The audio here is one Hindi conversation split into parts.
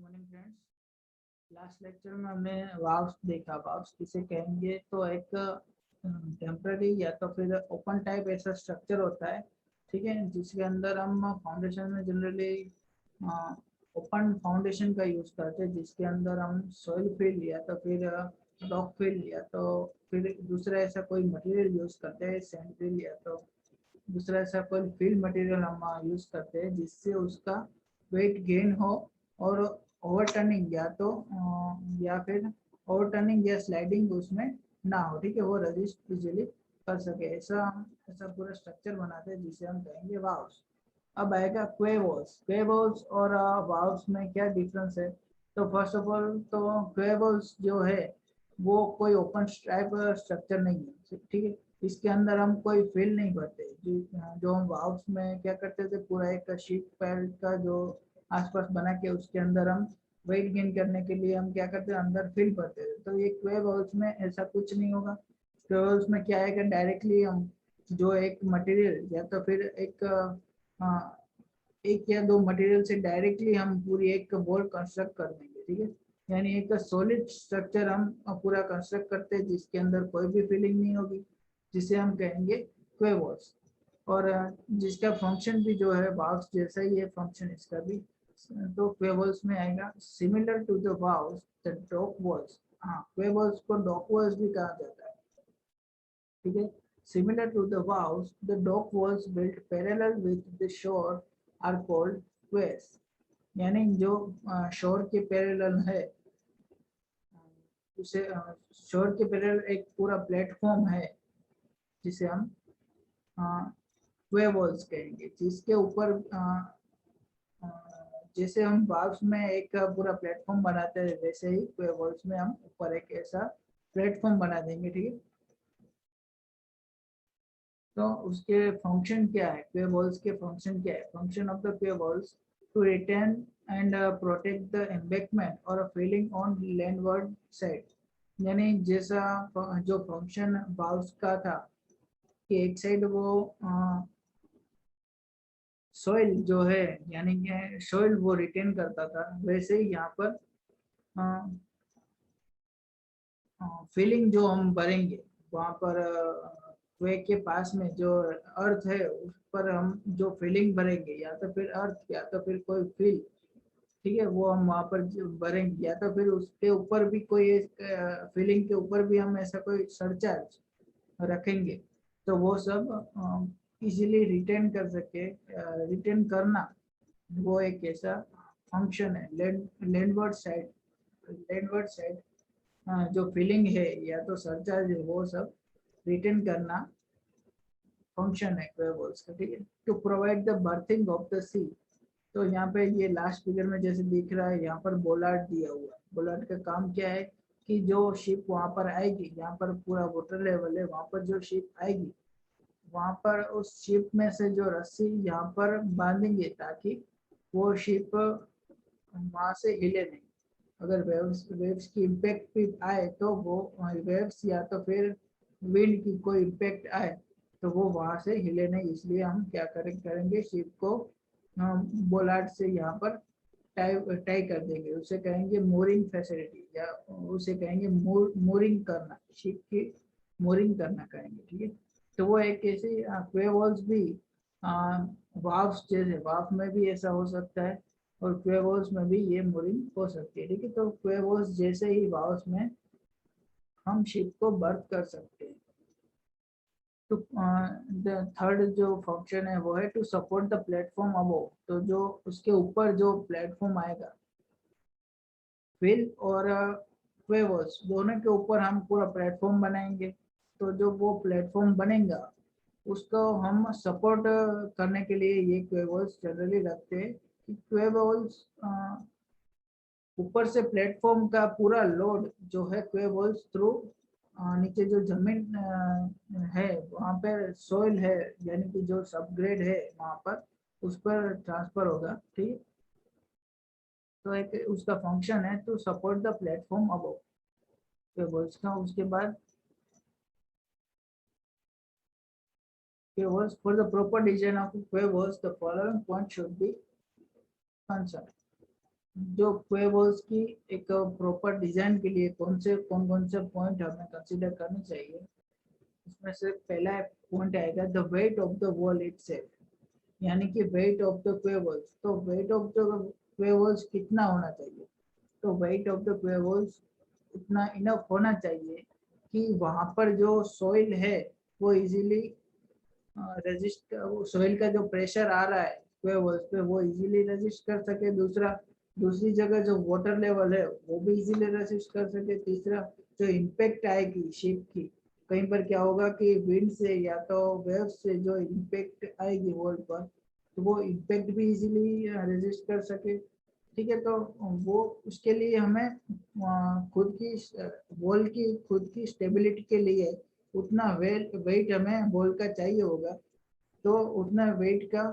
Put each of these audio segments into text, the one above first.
Morning friends. लास्ट लेक्चर में हमने वाव्स देखा। वाव्स किसे कहेंगे, तो एक टेम्पररी या तो फिर ओपन टाइप ऐसा स्ट्रक्चर होता है, ठीक है, जिसके अंदर हम फाउंडेशन में जनरली ओपन फाउंडेशन का यूज़ करते हैं, जिसके अंदर हम सॉइल फिल या तो फिर रॉक फिल या तो फिर दूसरा ऐसा कोई मटेरियल यूज़ करते हैं, सैंड फिल या तो दूसरा ऐसा कोई फिल मटेरियल हम यूज़ करते हैं, जिससे उसका वेट गेन हो और ओवरटर्निंग या फिर ओवरटर्निंग या स्लाइडिंग उसमें ना हो, ठीक है, वो रजिस्ट इजीली कर सके। ऐसा पूरा स्ट्रक्चर बनाते हैं जिसे हम कहेंगे वाव्स। अब आएगा क्वेवल्स। क्वेवल्स और वाव्स में क्या डिफरेंस है? तो फर्स्ट ऑफ ऑल तो क्वेवल्स जो है वो कोई ओपन टाइप स्ट्रक्चर नहीं है, ठीक है। इसके अंदर हम कोई फिल नहीं भरते। जो हम वाव्स में क्या करते थे, पूरा एक शीट पैड का जो आसपास बना के उसके अंदर हम वेट गेन करने के लिए हम क्या करते हैं, अंदर फिल भरते थे। तो ये क्वेवल्स में ऐसा कुछ नहीं होगा। क्वेवल्स में क्या है कि डायरेक्टली हम जो एक मटेरियल या तो फिर एक या दो मटेरियल से डायरेक्टली हम पूरी एक बॉल कंस्ट्रक्ट कर देंगे, ठीक है। यानी एक सॉलिड स्ट्रक्चर हम पूरा कंस्ट्रक्ट करते हैं जिसके अंदर कोई भी फीलिंग नहीं होगी, जिसे हम कहेंगे क्वेवल्स। और जिसका फंक्शन भी जो है वाव्स जैसा ही है फंक्शन इसका भी। तो क्वेवल्स में आएगा similar to the waves the dock walls. हाँ, क्वेवल्स को डॉक वॉल्स भी कहा जाता है, ठीक है। Similar to the valves, the dock walls built parallel with the shore are called quays। यानी जो शोर के पैरेलल है, उसे शोर के पैरेलल एक पूरा प्लेटफॉर्म है जिसे हम क्वे वॉल्स कहेंगे, जिसके ऊपर जैसे हम वाल्व्स में एक पूरा प्लेटफॉर्म बनाते हैं, वैसे ही क्वे वॉल्स में हम ऊपर एक ऐसा प्लेटफॉर्म बना देंगे, ठीक है। तो उसके फंक्शन क्या है, क्वे वॉल्स के फंक्शन क्या है? Function of the quay walls to retain and protect the embankment और फीलिंग ऑन लैंडवर्ड साइड। यानी जैसा जो फंक्शन वाल्व्स का था कि एक साइड वो सॉइल जो है, यानी कि सॉइल वो रिटेन करता था, वैसे ही यहाँ पर फीलिंग जो हम भरेंगे वहाँ पर कुएं के पास में जो अर्थ है उस पर हम जो फीलिंग भरेंगे, या तो फिर अर्थ या तो फिर कोई फील, ठीक है, वो हम वहाँ पर भरेंगे, या तो फिर उसके ऊपर भी कोई फीलिंग के ऊपर भी हम ऐसा कोई सरचार्ज रखेंगे, तो वो सब इजीली रिटेन कर सके। रिटेन करना वो एक ऐसा फंक्शन है। लैंडवर्ड साइड, लैंडवर्ड साइड जो फीलिंग है या तो सरचार्ज है, वो सब रिटेन करना फंक्शन है क्वेवल्स का, ठीक है। To provide the berthing of the sea. तो यहाँ पे ये लास्ट फिगर में जैसे दिख रहा है, यहाँ पर बोलार्ड दिया हुआ है। बोलार्ड का काम क्या है कि जो शिप वहाँ पर आएगी, यहाँ पर पूरा वाटर लेवल है, वहाँ पर जो शिप आएगी वहाँ पर उस शिप में से जो रस्सी यहाँ पर बांधेंगे ताकि वो शिप वहाँ से हिले नहीं। अगर वेव्स वेव्स की इम्पैक्ट भी आए तो वो वेव्स या तो फिर विंड की कोई इम्पैक्ट आए तो वो वहां से हिले नहीं, इसलिए हम क्या करेंगे, शिप को बोलार्ड से यहाँ पर टाई टाई कर देंगे। उसे कहेंगे मोरिंग फैसिलिटी, या उसे कहेंगे मोरिंग करना, शिप की मोरिंग करना कहेंगे, ठीक है। तो वो एक ऐसे क्वे वॉल्स भी वाव्स जैसे, वाव में भी ऐसा हो सकता है और क्वेवोल्स में भी ये मोरिंग हो सकती है, ठीक है। तो क्वेवोल्स जैसे ही वाव्स में हम शिप को बर्थ कर सकते हैं। तो थर्ड जो फंक्शन है वो है to support the platform above. तो जो उसके ऊपर जो प्लेटफॉर्म आएगा, व्हील और क्वेवोल्स दोनों के ऊपर हम पूरा प्लेटफॉर्म बनाएंगे। तो जो वो प्लेटफॉर्म बनेगा उसको हम सपोर्ट करने के लिए ये क्वेवोल्स जनरली रखते हैं कि क्वेवोल्स ऊपर से प्लेटफॉर्म का पूरा लोड जो है क्वेवल्स थ्रू नीचे जो जमीन है वहाँ पर सोइल है, यानी कि जो सबग्रेड है वहाँ पर उस पर ट्रांसफर होगा, ठीक। तो एक उसका फंक्शन है to support the platform above quay walls का। उसके बाद quay walls for the proper design of quay walls the following point should be concern. Quay walls की एक प्रॉपर डिजाइन के लिए कौन कौन से पॉइंट हमें कंसीडर करने चाहिए, उसमें से पहला पॉइंट आएगा the weight of the wall itself, यानी कि वेट ऑफ द वेवल्स। तो वेट ऑफ द वेवल्स कितना होना चाहिए? तो वेट ऑफ द वेवल्स इतना इनफ होना चाहिए कि वहां पर जो सॉइल है वो इजीली रेजिस्ट, सॉइल का जो प्रेशर आ रहा है वेवल्स पे वो इजीली रेजिस्ट कर सके। दूसरी जगह जो वाटर लेवल है वो भी इजीली रेजिस्ट कर सके। तीसरा, जो इम्पैक्ट आएगी शिप की, कहीं पर क्या होगा कि विंड से या तो वेव से जो इम्पैक्ट आएगी वॉल पर, तो वो इम्पैक्ट भी इजीली रेजिस्ट कर सके। ठीक है, तो वो उसके लिए हमें खुद की वॉल की खुद की स्टेबिलिटी के लिए उतना वेट हमें वॉल का चाहिए होगा। तो उतना वेट का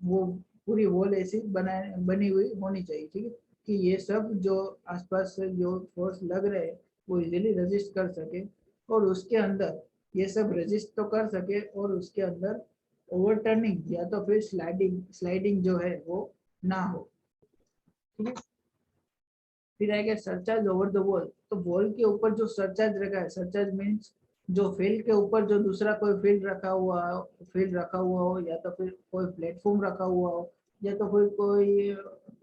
वो पूरी वॉल ऐसी बनी हुई होनी चाहिए। ठीक है, कि ये सब जो आसपास से जो फोर्स लग रहे हैं वो इजीली रेजिस्ट कर सके, और उसके अंदर ये सब रेजिस्ट तो कर सके, और उसके अंदर ओवरटर्निंग या तो फिर स्लाइडिंग स्लाइडिंग जो है वो ना हो। ठीक है, फिर आएगा सरचार्ज ओवर द वॉल। तो वॉल के ऊपर जो सरचार्ज रखा है, सरचार्ज मीन्स जो फील्ड के ऊपर जो दूसरा कोई फील्ड रखा हुआ हो, या तो फिर कोई प्लेटफॉर्म रखा हुआ हो, या तो फिर कोई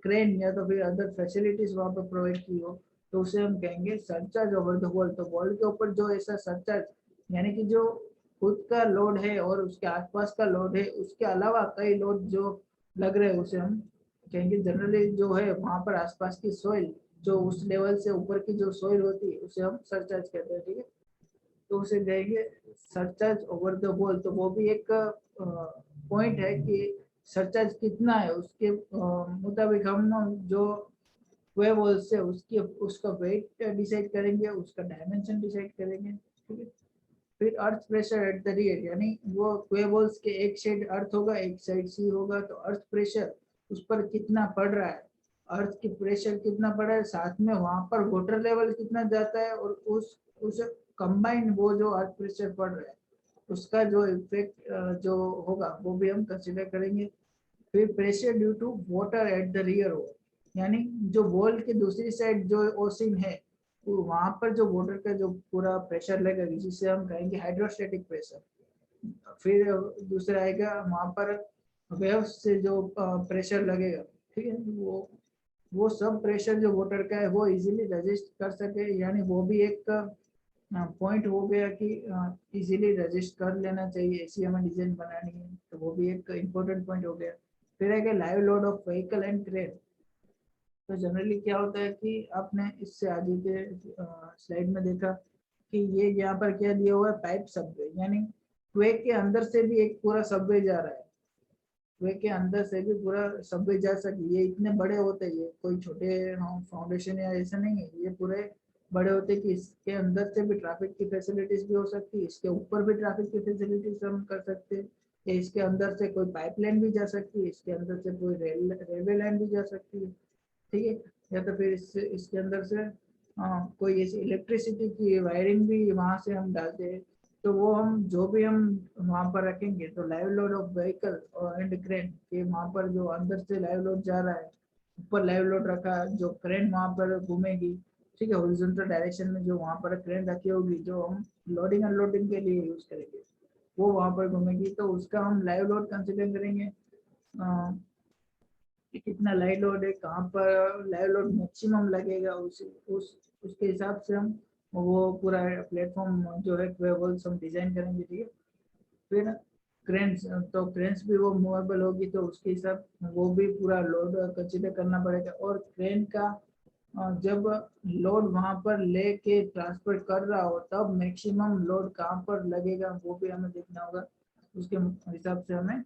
क्रेन या तो फिर अदर फैसिलिटीज वहां पर प्रोवाइड की हो, तो उसे हम कहेंगे सरचार्ज ओवर द वॉल। तो वॉल के ऊपर जो ऐसा सरचार्ज, यानी कि जो खुद का लोड है और उसके आसपास का लोड है, उसके अलावा कई लोड जो लग रहे हैं, उसे हम कहेंगे जनरली जो है वहां पर आसपास की सॉइल, जो उस लेवल से ऊपर की जो सॉइल होती है उसे हम सरचार्ज कहते हैं। ठीक है, तो उसे कहेंगे सरचार्ज ओवर द वॉल। तो वो भी एक पॉइंट है कि सरचार्ज कितना है, उसके मुताबिक हम जो वेव वॉल से उसकी उसका वेट डिसाइड करेंगे, उसका डायमेंशन डिसाइड करेंगे। ठीक है, फिर earth pressure at the rear, यानी वो वेव वॉल्स के एक साइड अर्थ होगा एक साइड सी होगा, तो अर्थ प्रेशर उस पर कितना पड़ रहा है, अर्थ की प्रेशर कितना पड़ा है, साथ में वहां पर वाटर लेवल कितना जाता है, और उस कंबाइन वो जो अर्थ प्रेशर पड़ रहा है उसका जो इफेक्ट जो होगा वो भी हम कंसिडर करेंगे। फिर pressure due to water at the rear wall, यानी जो वॉल की दूसरी साइड जो ओशन है, तो वहां पर जो वाटर का जो पूरा प्रेशर लगेगा जिसे हम कहेंगे हाइड्रोस्टेटिक प्रेशर। फिर दूसरा आएगा वहां पर वेव्स से जो प्रेशर लगेगा। ठीक है, वो सब प्रेशर जो वाटर का है वो इजीली रजिस्ट कर सके, यानी वो भी एक पॉइंट हो गया कि इजीली रजिस्ट कर लेना चाहिए, ऐसी हमें डिजाइन बनानी है, तो वो भी एक इम्पोर्टेंट पॉइंट हो गया। फिर है live load of vehicle and crane. तो जनरली क्या होता है कि आपने इससे आगे के स्लाइड में देखा कि ये यहाँ पर क्या दिया हुआ है, पाइप सबवे, यानी कुएं के अंदर से भी एक पूरा सबवे जा रहा है। कुएं के अंदर से भी पूरा सबवे जा सके, ये इतने बड़े होते हैं, ये कोई छोटे फाउंडेशन या ऐसा नहीं है, ये पूरे बड़े होते कि इसके अंदर से भी ट्रैफिक की फैसिलिटीज भी हो सकती है, इसके ऊपर भी ट्रैफिक की फैसिलिटीज हम कर सकते हैं, या इसके अंदर से कोई पाइपलाइन भी जा सकती है, इसके अंदर से कोई रेलवे लाइन भी जा सकती है। ठीक है, या तो फिर इसके अंदर से कोई ऐसी इलेक्ट्रिसिटी की वायरिंग भी वहां से हम डालते हैं। तो वो हम जो भी हम वहां पर रखेंगे, तो लाइव लोड ऑफ व्हीकल और एंड क्रेन के वहां पर जो अंदर से लाइव लोड जा रहा है, ऊपर लाइव लोड रखा, जो क्रेन वहां पर घूमेगी, ठीक है, हॉरिजॉन्टल डायरेक्शन में जो वहां पर क्रेन रखी होगी जो हम लोडिंग अनलोडिंग के लिए यूज करेंगे, वो वहां पर घूमेगी, तो उसका हम लाइव लोड कंसिडर करेंगे कि कितना लाइव लोड है, कहाँ पर लाइव लोड मैक्सिमम लगेगा, उसके हिसाब से हम वो पूरा प्लेटफॉर्म जो है वेबल्स हम डिजाइन करेंगे। ठीक है, फिर क्रेन्स, तो क्रेन्स भी वो मूवेबल होगी, तो उसके हिसाब वो भी पूरा लोड कंसिडर करना पड़ेगा। और क्रेन का जब लोड वहां पर लेके ट्रांसफर कर रहा हो तब मैक्सिमम लोड कहाँ पर लगेगा वो भी हमें देखना होगा, उसके हिसाब से हमें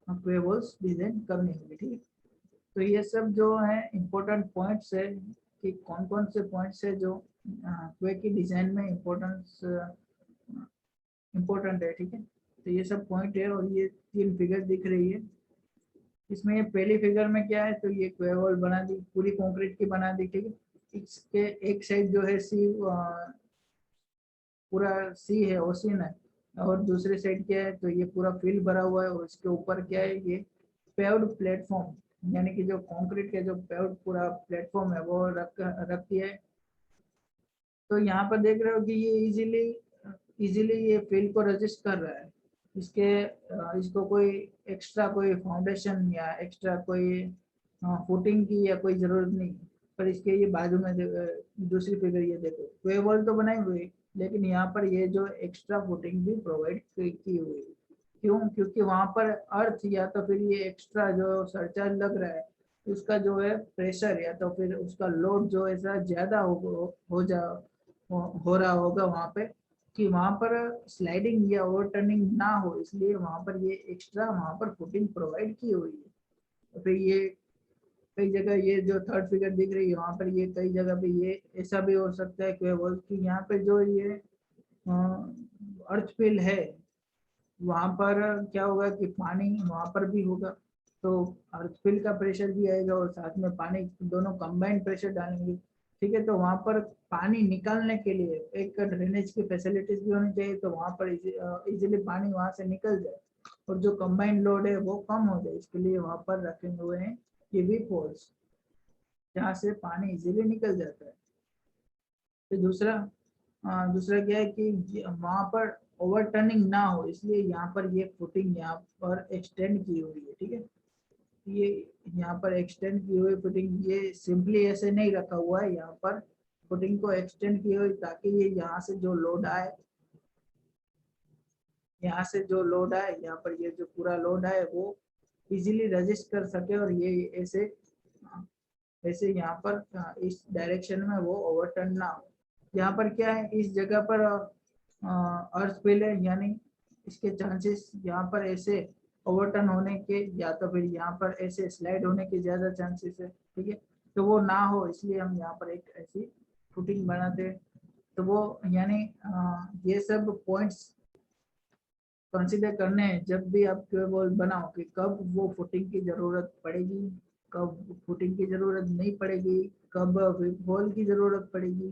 वेबल्स डिजाइन करनी होगी। ठीक है, तो ये सब जो है इम्पोर्टेंट पॉइंट्स है कि कौन कौन से पॉइंट्स है जो क्वे की डिजाइन में इम्पोर्टेंट है। ठीक है, तो ये सब पॉइंट है, और ये 3 फिगर दिख रही है इसमें। ये पहली फिगर में क्या है, तो ये क्वे वॉल बना दी, पूरी कंक्रीट की बना दी। ठीक है, इसके एक साइड जो है सी, पूरा सी है, ओशियन है, और दूसरे साइड क्या है, तो ये पूरा फील्ड भरा हुआ है, और इसके ऊपर क्या है, ये पेव्ड प्लेटफॉर्म यानी कि जो कंक्रीट के जो पूरा प्लेटफॉर्म है वो रख दिया है। तो यहाँ पर देख रहे हो कि ये इजीली ये फील्ड को रजिस्ट कर रहा है। इसको कोई एक्स्ट्रा कोई फाउंडेशन या एक्स्ट्रा कोई फुटिंग की या कोई जरूरत नहीं। पर इसके ये बाजू में दूसरी फिगर ये देखो, वे वॉल तो बनाई हुई, लेकिन यहाँ पर ये जो एक्स्ट्रा फुटिंग भी प्रोवाइड की हुई है। क्यों? क्योंकि वहां पर अर्थ या तो फिर ये एक्स्ट्रा जो सरचार्ज लग रहा है उसका जो है प्रेशर या तो फिर उसका लोड जो ऐसा ज्यादा हो रहा होगा वहां पे, कि वहां पर स्लाइडिंग या ओवरटर्निंग ना हो, इसलिए वहां पर ये एक्स्ट्रा वहां पर फुटिंग प्रोवाइड की हुई है। तो फिर ये कई जगह ये जो थर्ड फिगर दिख रही है वहां पर ये कई जगह पे ये ऐसा भी हो सकता है कि यहाँ पे जो ये अर्थ फिल है वहां पर क्या होगा कि पानी वहां पर भी होगा, तो अर्थफिल का प्रेशर भी आएगा और साथ में पानी, दोनों कंबाइंड प्रेशर डालेंगे। ठीक है, तो वहां पर पानी निकालने के लिए एक ड्रेनेज की फैसिलिटीज भी होनी चाहिए, तो वहां पर इजीली पानी वहां से निकल जाए और जो कंबाइंड लोड है वो कम हो जाए, इसके लिए वहां पर रखे हुए हैं ये वी पोल्स जहाँ से पानी इजीली निकल जाता है। तो दूसरा क्या है कि वहां पर ओवरटर्निंग ना हो, इसलिए यहाँ पर ये फुटिंग यहाँ पर एक्सटेंड की हुई है। ठीक है, ये यहाँ पर एक्सटेंड की हुई फुटिंग, ये सिंपली ऐसे नहीं रखा हुआ है, यहाँ पर फुटिंग को एक्सटेंड की हुई ताकि ये यहाँ से जो लोड आए, यहाँ पर ये जो पूरा लोड आए वो इजीली रजिस्ट कर सके और ये ऐसे ऐसे यहाँ पर इस डायरेक्शन में वो ओवरटर्न ना हो। यहाँ पर क्या है, इस जगह पर अर्थ फिल है, यानी इसके चांसेस यहाँ पर ऐसे ओवरटर्न होने के या तो फिर यहाँ पर ऐसे स्लाइड होने के ज्यादा चांसेस है। ठीक है, तो वो ना हो इसलिए हम यहाँ पर एक ऐसी फुटिंग बनाते हैं। तो वो यानी ये सब पॉइंट्स कंसिडर करने हैं जब भी आप केबल बनाओ कि कब वो फुटिंग की जरूरत पड़ेगी, कब फुटिंग की जरूरत नहीं पड़ेगी, कब होल की जरूरत पड़ेगी,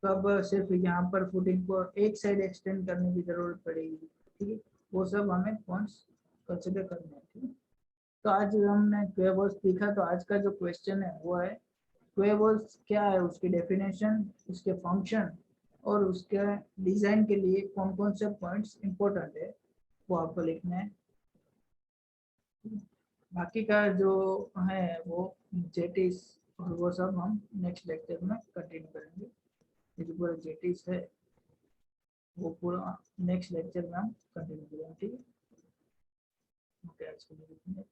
कब सिर्फ यहाँ पर फुटिंग को एक साइड एक्सटेंड करने की जरूरत पड़ेगी। ठीक है, वो सब हमें पॉइंट्स कंसिडर करने हैं। ठीक है, तो आज हमने क्वेबल्स सीखा, तो आज का जो क्वेश्चन है वो है क्वेबल्स क्या है, उसकी डेफिनेशन, उसके फंक्शन और उसके डिजाइन के लिए कौन कौन से पॉइंट्स इंपॉर्टेंट है वो आपको लिखना है। बाकी का जो है वो जेटिस और वो सब हम नेक्स्ट लेक्चर में कंटिन्यू करेंगे। ये जो पूरा जेटिस है वो पूरा नेक्स्ट लेक्चर में हम कंटिन्यू करेंगे। ठीक है, ओके, आज के लिए इतना ही।